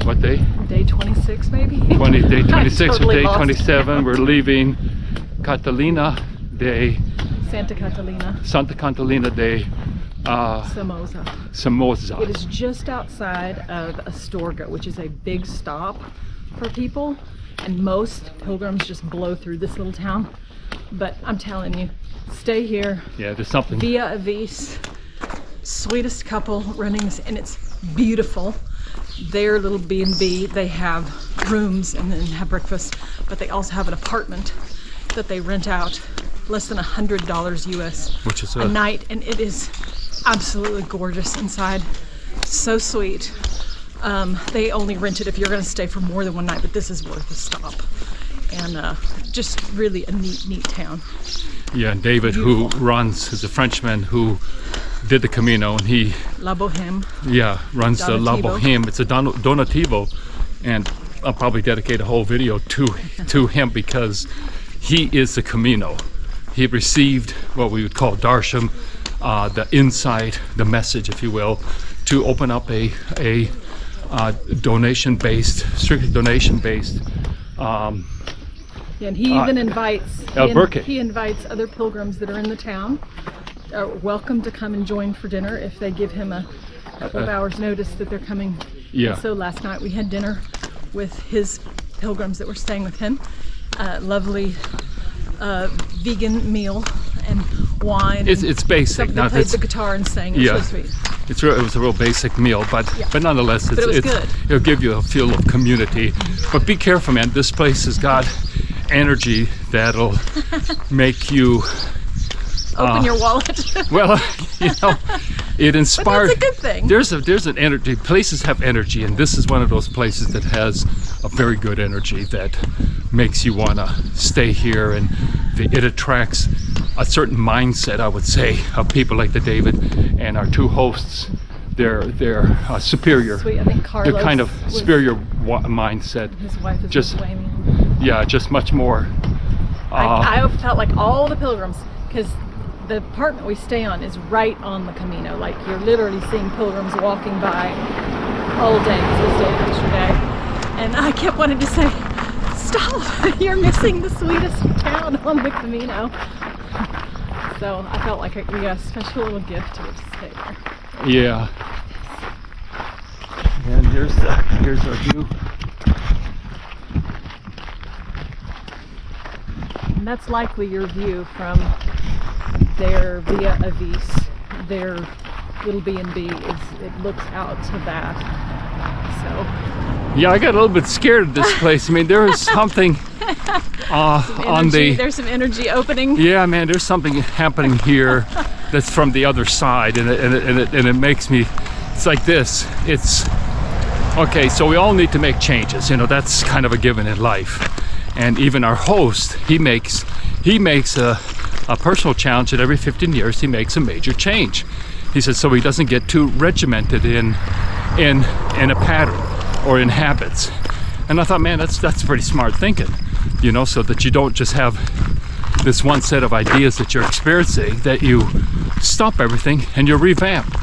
what day? Day 26 maybe? Day 26 totally or day lost. 27. We're leaving Catalina de Santa Catalina de Somoza. It is just outside of Astorga, which is a big stop for people, and most pilgrims just blow through this little town. But I'm telling you, stay here. Yeah, there's something. Via Avis, sweetest couple running this, and it's beautiful. Their little B&B, they have rooms and then have breakfast, but they also have an apartment that they rent out less than $100 US, which is a night, and it is absolutely gorgeous inside. So sweet. They only rent it if you're going to stay for more than one night, but this is worth a stop. And just really a neat town. Yeah, and David, beautiful, who runs, is a Frenchman who did the Camino, and he La Boheme. Yeah, runs the La Boheme. It's a donativo, and I'll probably dedicate a whole video to him because he is the Camino. He received what we would call Darsham, the insight, the message, if you will, to open up a donation-based, strictly donation-based. And he even invites he invites other pilgrims that are in the town, welcome to come and join for dinner if they give him a couple of hours notice that they're coming. Yeah. And so last night we had dinner with his pilgrims that were staying with him. Lovely vegan meal and wine. It's basic. They played the guitar and sang. It was so sweet. It was a real basic meal, but nonetheless, it was good. It'll give you a feel of community. But be careful, man. This place has got energy that'll make you open your wallet. Well, you know, it inspires. But that's a good thing. There's an energy. Places have energy, and this is one of those places that has a very good energy that makes you want to stay here, and it attracts a certain mindset, I would say, of people like the David and our two hosts. They're superior. Sweet. I think Carlos. They're kind of superior mindset. His wife is just blaming. Yeah, just much more. I felt like all the pilgrims, because the apartment we stay on is right on the Camino. Like, you're literally seeing pilgrims walking by all day, this day and yesterday. And I kept wanting to say, stop, you're missing the sweetest town on the Camino. So I felt like we got a special little gift to stay there. Yeah. And here's our view. And that's likely your view from their Via Avis, their little B&B. It looks out to that. So. Yeah, I got a little bit scared of this place. I mean, there is something there's some energy opening. Yeah, man, there's something happening here that's from the other side, and it makes me. It's like this. It's okay. So we all need to make changes. You know, that's kind of a given in life. And even our host, he makes a personal challenge that every 15 years he makes a major change. He says so he doesn't get too regimented in a pattern or in habits. And I thought, man, that's pretty smart thinking, you know, so that you don't just have this one set of ideas that you're experiencing, that you stop everything and you revamp.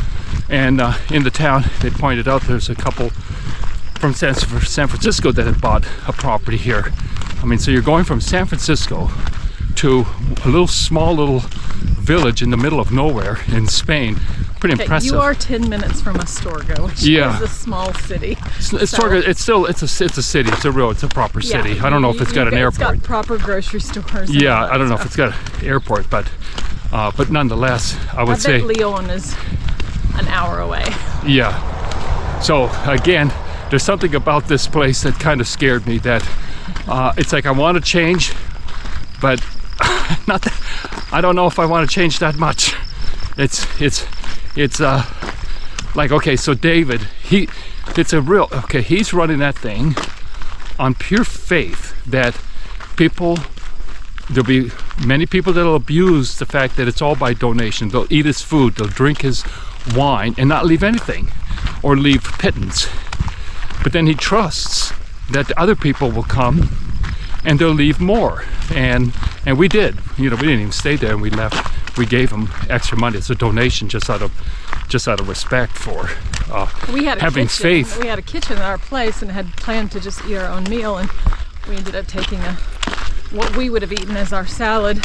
And in the town, they pointed out there's a couple from San Francisco that had bought a property here. I mean, so you're going from San Francisco to a small little village in the middle of nowhere in Spain. Pretty impressive. You are 10 minutes from Astorga, which is a small city. Astorga, it's a city. It's a proper city. I don't know if it's got an airport. It's got proper grocery stores. Yeah, I don't know if it's got an airport, but nonetheless, I would say Leon is an hour away. Yeah. So again, there's something about this place that kind of scared me. That it's like I want to change, but not that, I don't know if I want to change that much. It's like, okay, so David, he's running that thing on pure faith that there'll be many people that'll abuse the fact that it's all by donation. They'll eat his food, they'll drink his wine and not leave anything or leave pittance. But then he trusts that other people will come and they'll leave more. And we did. You know, we didn't even stay there, and we left. We gave them extra money. It's a donation just out of just out of respect for We had a having kitchen. faith. We had a kitchen at our place and had planned to just eat our own meal, and we ended up taking what we would have eaten as our salad,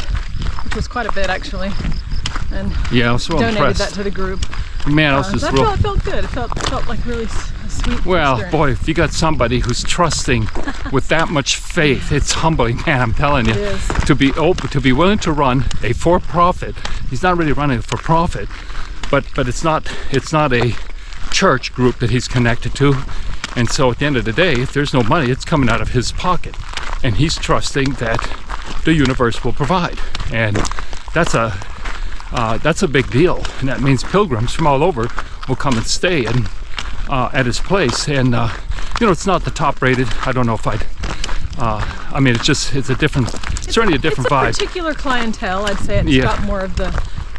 which was quite a bit actually, and Yeah, I was so donated impressed. that to the group. Man, I was just That real. felt good. It felt like really a sweet Well, experience. boy, if you got somebody who's trusting with that much faith, it's humbling, man. I'm telling you, It is. to be open, to be willing to run a for-profit. He's not really running a for-profit, but it's not a church group that he's connected to. And so at the end of the day, if there's no money, it's coming out of his pocket, and he's trusting that the universe will provide. And that's a big deal, and that means pilgrims from all over will come and stay and at his place. And you know, it's not the top rated. I don't know if I'd I mean, it's a different, certainly a different it's a vibe. particular clientele. I'd say it's Yeah. got more of the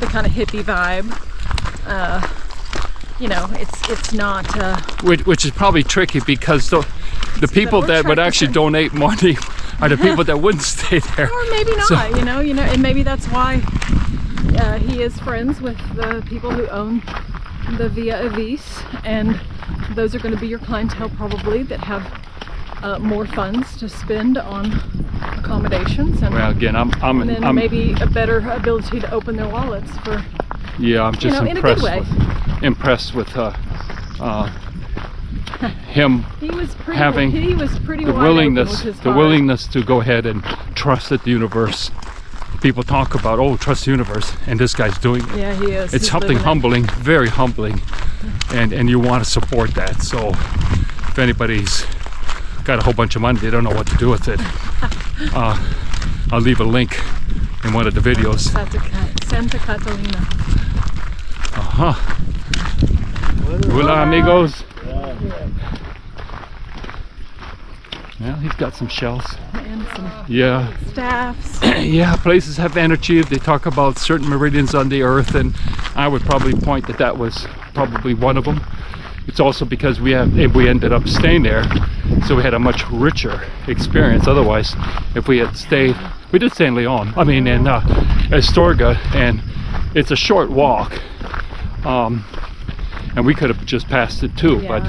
kind of hippie vibe. You know, it's not Which is probably tricky, because the people we're that would trying to actually say- donate money are the people that wouldn't stay there. or maybe not, So- you know, and maybe that's why he is friends with the people who own the Via Avis, and those are going to be your clientele probably that have more funds to spend on accommodations, and, Well, again, and then I'm maybe a better ability to open their wallets for, yeah, I'm just know, in a good impressed with him, he was pretty having he was pretty the wide open willingness, with his the heart. willingness to go ahead and trust that the universe. People talk about, oh, trust the universe, and this guy's doing it. Yeah, he is. It's He's something living it. humbling, very humbling, and you want to support that. So if anybody's got a whole bunch of money, they don't know what to do with it, I'll leave a link in one of the videos. Santa Catalina. Hola, amigos. Yeah, he's got some shells. And some Yeah. staffs. Yeah, places have energy. They talk about certain meridians on the earth, and I would probably point that was probably one of them. It's also because we ended up staying there, so we had a much richer experience. Otherwise, if we had stayed, we did stay in Leon, I mean in Astorga, and it's a short walk, and we could have just passed it too, Yeah, but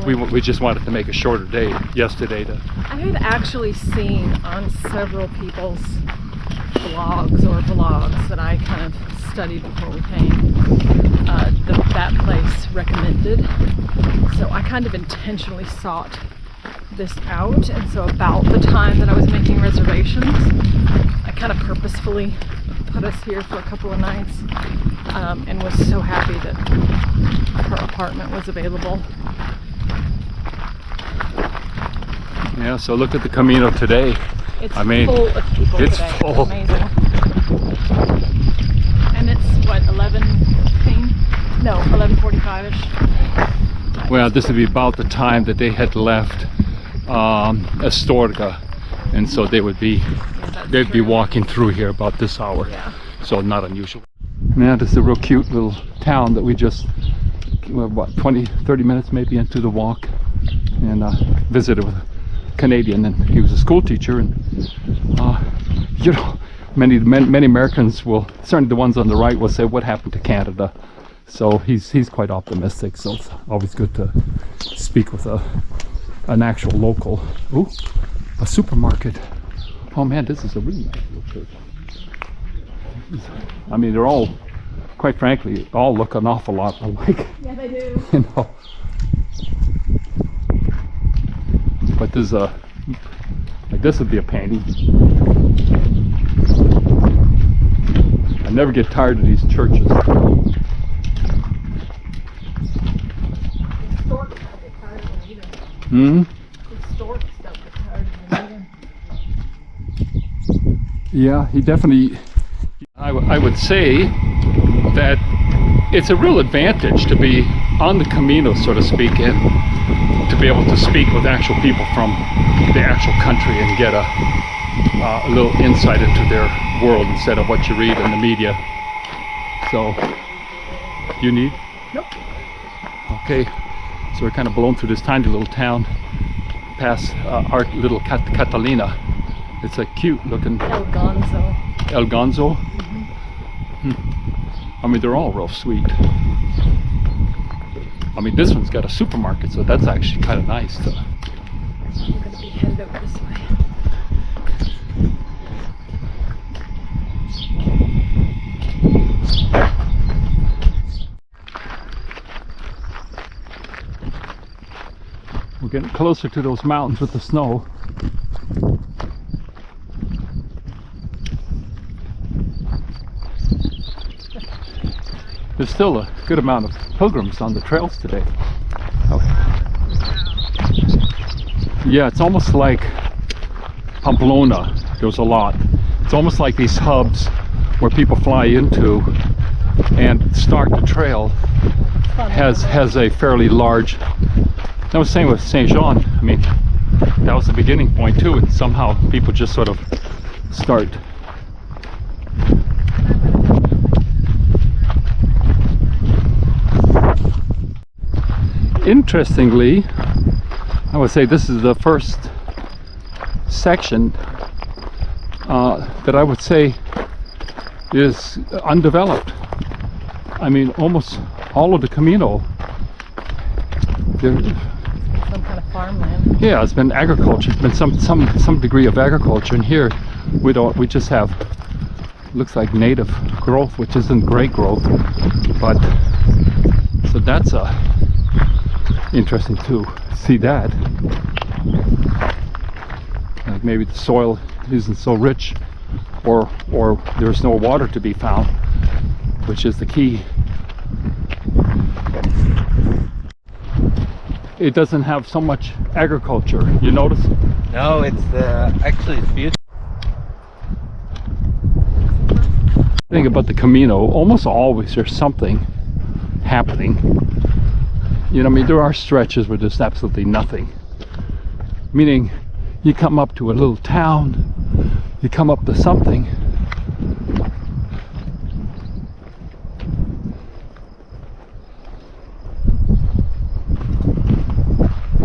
totally. we just wanted to make a shorter day yesterday to. I had actually seen on several people's blogs or vlogs that I kind of studied before we came, that place recommended. So I kind of intentionally sought this out, and so about the time that I was making reservations, I kind of purposefully put us here for a couple of nights, and was so happy that her apartment was available. Yeah, so look at the Camino today. It's I mean, full of people it's today. full. It's amazing. And it's what, 11:15? No, 11:45ish. Well, this would be about the time that they had left Astorga, and so they would be they'd be walking through here about this hour. Yeah. So not unusual. Yeah, this is a real cute little town that we just, what, 20-30 minutes maybe into the walk, and visited with a Canadian, and he was a school teacher, and you know, many Americans will, certainly the ones on the right, will say, what happened to Canada? So he's quite optimistic, so it's always good to speak with an actual local. Ooh, a supermarket. Oh man, this is a really nice little church. I mean, they're all, quite frankly, all look an awful lot alike. Yeah, they do. You know. But there's like this would be a painting. I never get tired of these churches. The storks don't get tired of them either. Hmm? The storks don't get tired of them either. Yeah, he definitely. I would say that it's a real advantage to be on the Camino, so to speak, and to be able to speak with actual people from the actual country and get a little insight into their world instead of what you read in the media. So, you need? Nope. Okay, so we're kind of blown through this tiny little town past our little Catalina. It's a cute looking El Gonzo. El Gonzo. I mean, they're all real sweet. I mean, this one's got a supermarket, so that's actually kind of nice. We're going to be headed over this way. We're getting closer to those mountains with the snow. There's still a good amount of pilgrims on the trails today. Oh. Yeah, it's almost like Pamplona. There's a lot. It's almost like these hubs where people fly into and start the trail has a fairly large. That was the same with Saint Jean. I mean, that was the beginning point too, and somehow people just sort of start. Interestingly, I would say this is the first section that I would say is undeveloped. I mean, almost all of the Camino. Some kind of farmland. Yeah, it's been agriculture. It's been some degree of agriculture, and here we don't. We just have looks like native growth, which isn't great growth, but so that's interesting to see that. Like maybe the soil isn't so rich, or there's no water to be found, which is the key. It doesn't have so much agriculture, you notice? No, it's actually it's beautiful. The thing about the Camino, almost always there's something happening. You know, I mean, there are stretches where there's absolutely nothing. Meaning, you come up to a little town, you come up to something.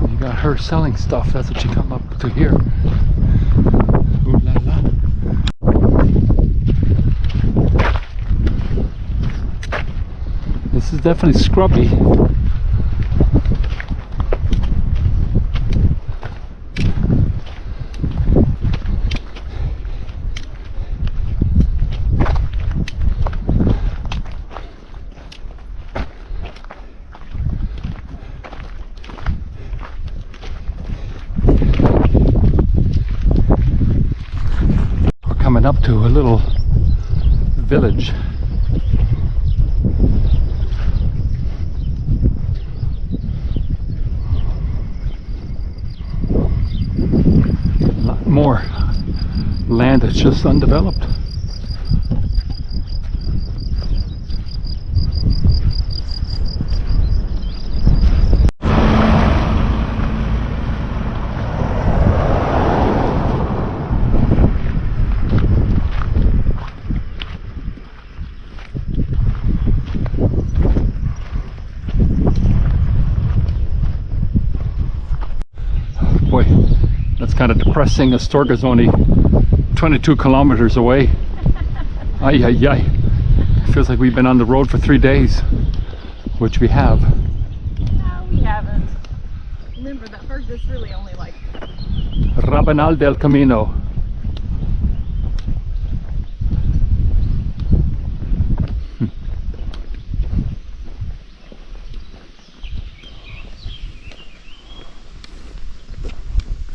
You got her selling stuff, that's what you come up to here. Ooh la la. This is definitely scrubby. Coming up to a little village. A lot more land that's just undeveloped. Boy, that's kind of depressing. Astorga's only 22 kilometers away. Ay, ay, ay. Feels like we've been on the road for 3 days, which we have. No, we haven't. Remember that first, this really only like... Rabanal del Camino.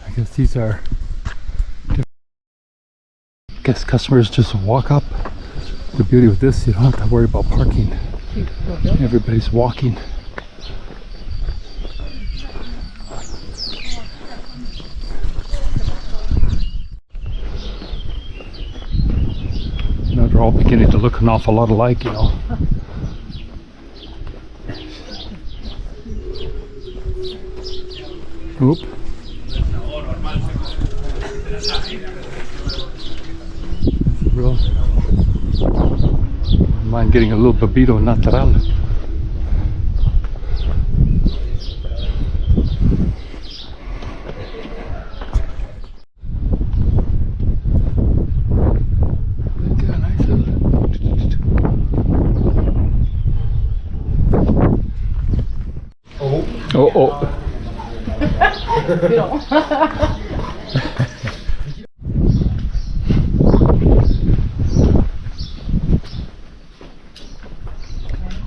I guess these are, I guess customers just walk up. The beauty of this, you don't have to worry about parking. Everybody's walking. Now they're all beginning to look an awful lot alike, you know. Oop. Real. Mind getting a little Bebito Natural.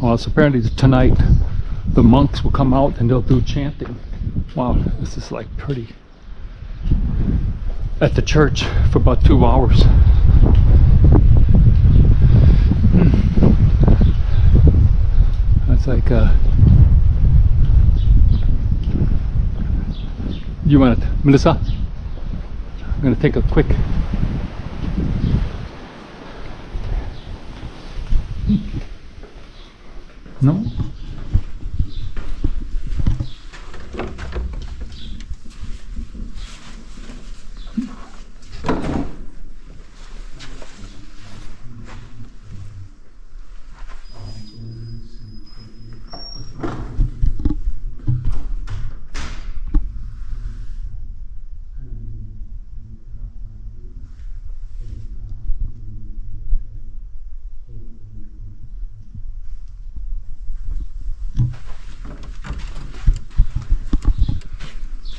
Well, so apparently tonight the monks will come out and they'll do chanting. Wow, this is like pretty. At the church for about 2 hours. That's like you want it, Melissa? I'm gonna take a quick. No?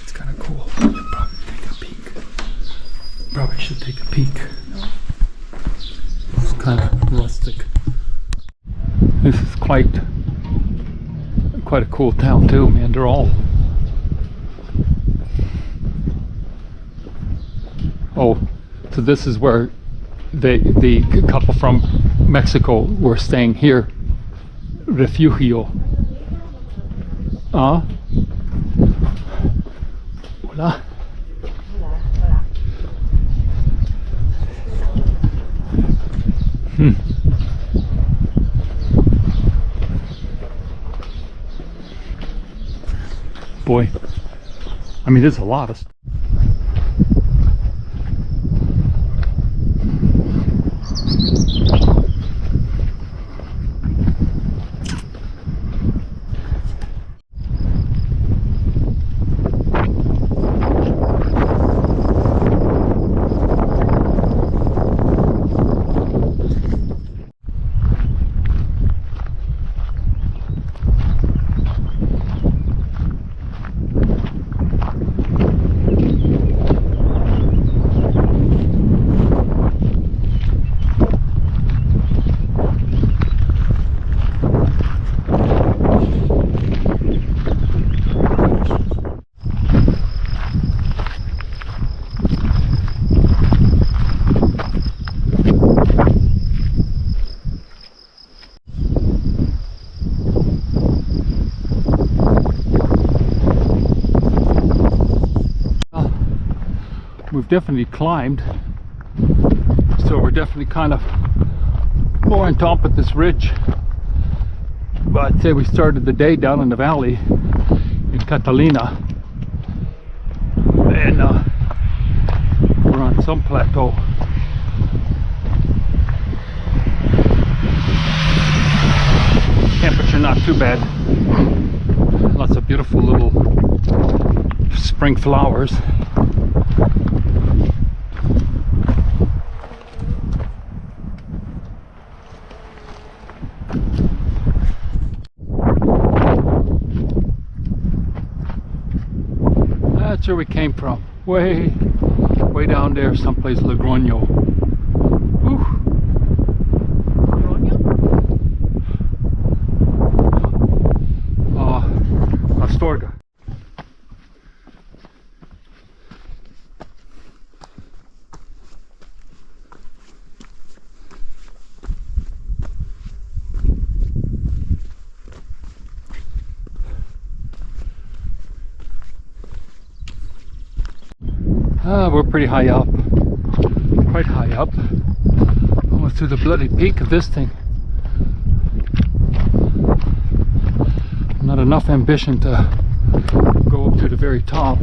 It's kind of cool. Probably take a peek. Probably should take a peek. It's kind of rustic. This is quite a cool town too, man. They're all. Oh, so this is where the couple from Mexico were staying here. Refugio. Hola. Boy, I mean, there's a lot of stuff. We've definitely climbed, so we're definitely kind of more on top of this ridge. But I'd say we started the day down in the valley in Catalina, and we're on some plateau. Temperature not too bad. Lots of beautiful little spring flowers. That's where we came from. Way down there, someplace Logroño. Whew. Astorga. We're pretty high up, quite high up, almost to the bloody peak of this thing. Not enough ambition to go up to the very top.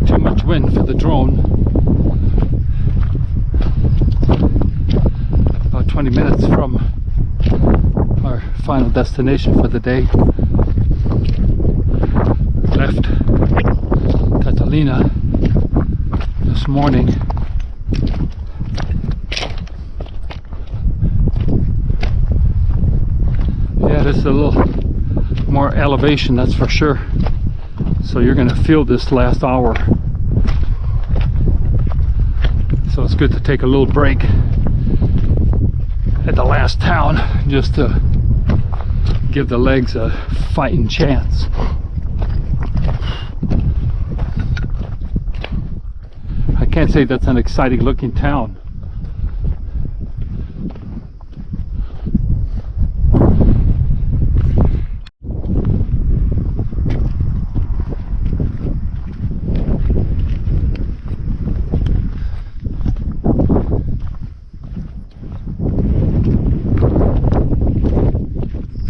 Too much wind for the drone. About 20 minutes from our final destination for the day. Left Catalina this morning. Yeah, there's a little more elevation, that's for sure. So you're going to feel this last hour. So it's good to take a little break at the last town just to give the legs a fighting chance. I can't say that's an exciting looking town.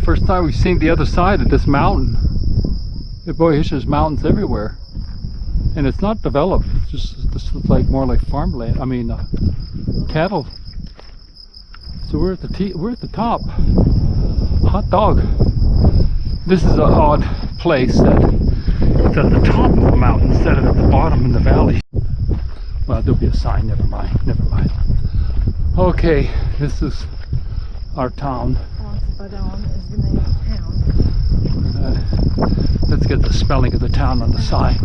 First time we've seen the other side of this mountain. Boy, it's just mountains everywhere, and it's not developed. It's just this looks like more like farmland. I mean, cattle. So we're at the top. Hot dog. This is an odd place that it's at the top of a mountain instead of at the bottom in the valley. Well, there'll be a sign. Never mind. Never mind. Okay, this is our town. Foncebadon is the name of the town. Let's get the spelling of the town on the side.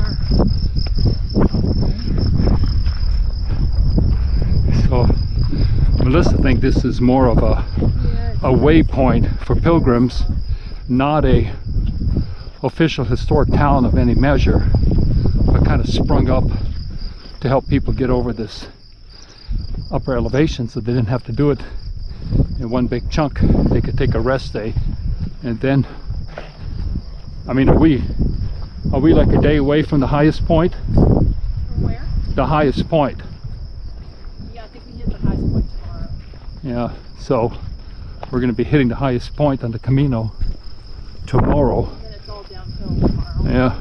So Melissa thinks this is more of a waypoint for pilgrims, not a official historic town of any measure, but kind of sprung up to help people get over this upper elevation so they didn't have to do it in one big chunk. They could take a rest day, and then, I mean, are we like a day away from the highest point? From where? The highest point. Yeah, I think we hit the highest point tomorrow. Yeah, so we're going to be hitting the highest point on the Camino tomorrow. And then it's all downhill tomorrow. Yeah.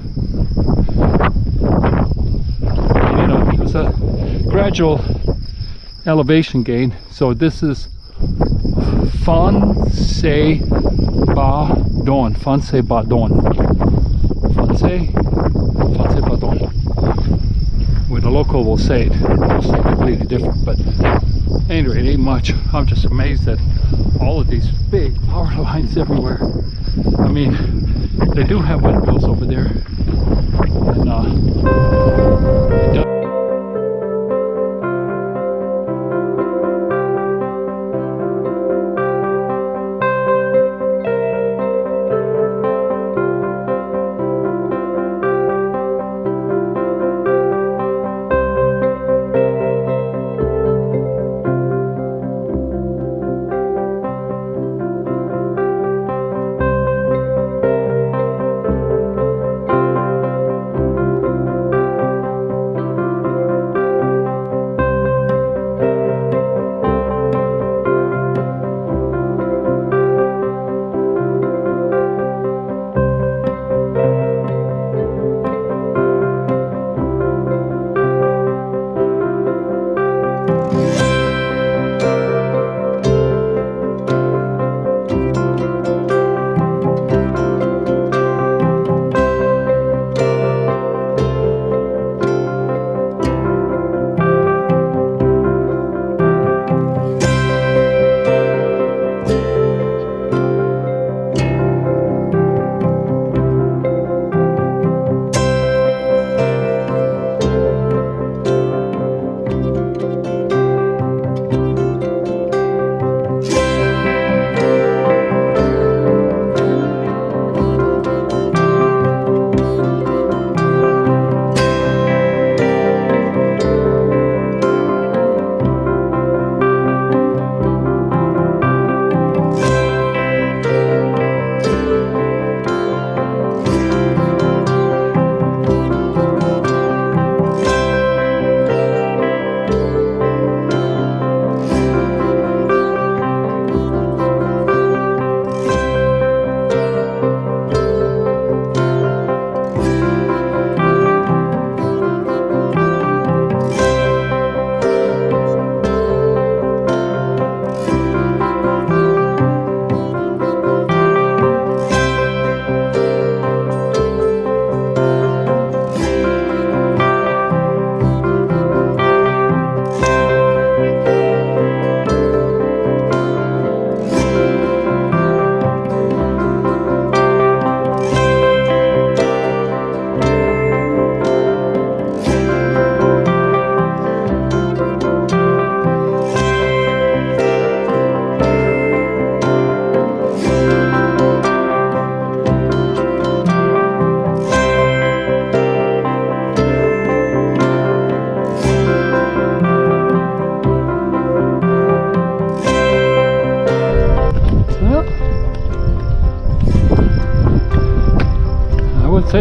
And, you know, there's a gradual elevation gain. So this is Foncebadon. Foncebadon. Foncebadon. When a local will say it, they'll say completely different. But anyway, it ain't much. I'm just amazed at all of these big power lines everywhere. I mean, they do have windmills over there. And it does.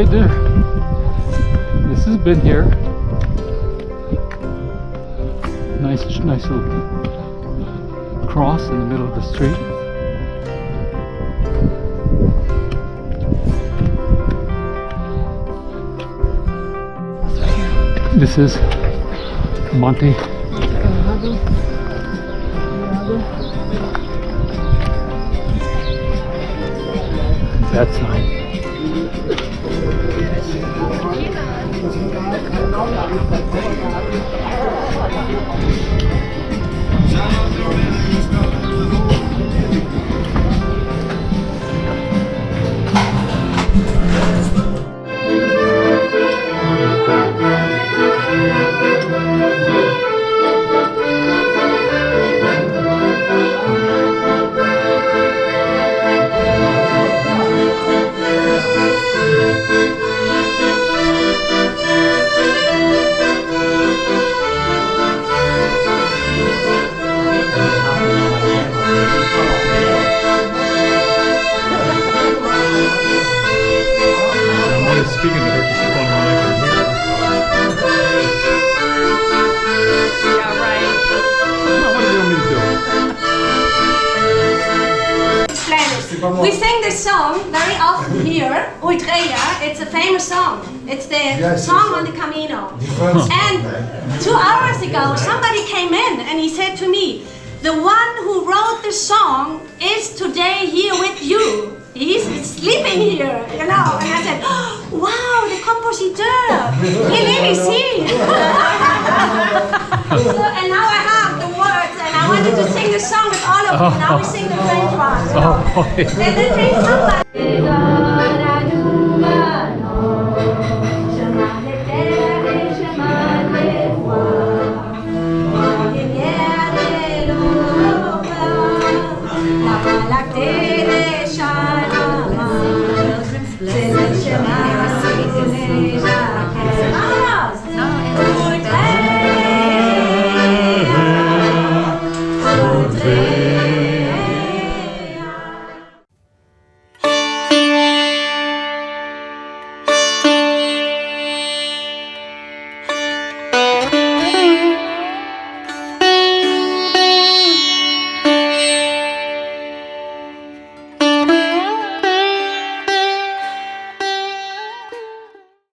Okay, there. This has been here. Nice little cross in the middle of the street. This is Monte. That sign. Speaking to her because she's on her mic here. Yeah, right. What do you want me to do? We sing this song very often here, Uitreya. It's a famous song. It's the song on the Camino. And 2 hours ago, somebody came in and he said to me, the one who wrote the song is today here with you. He's sleeping here, you know. And I said, oh, wow, the compositeur. He really see. So, and now I have the words, and I wanted to sing the song with all of you. Now we sing the French one. So. And then sing somebody.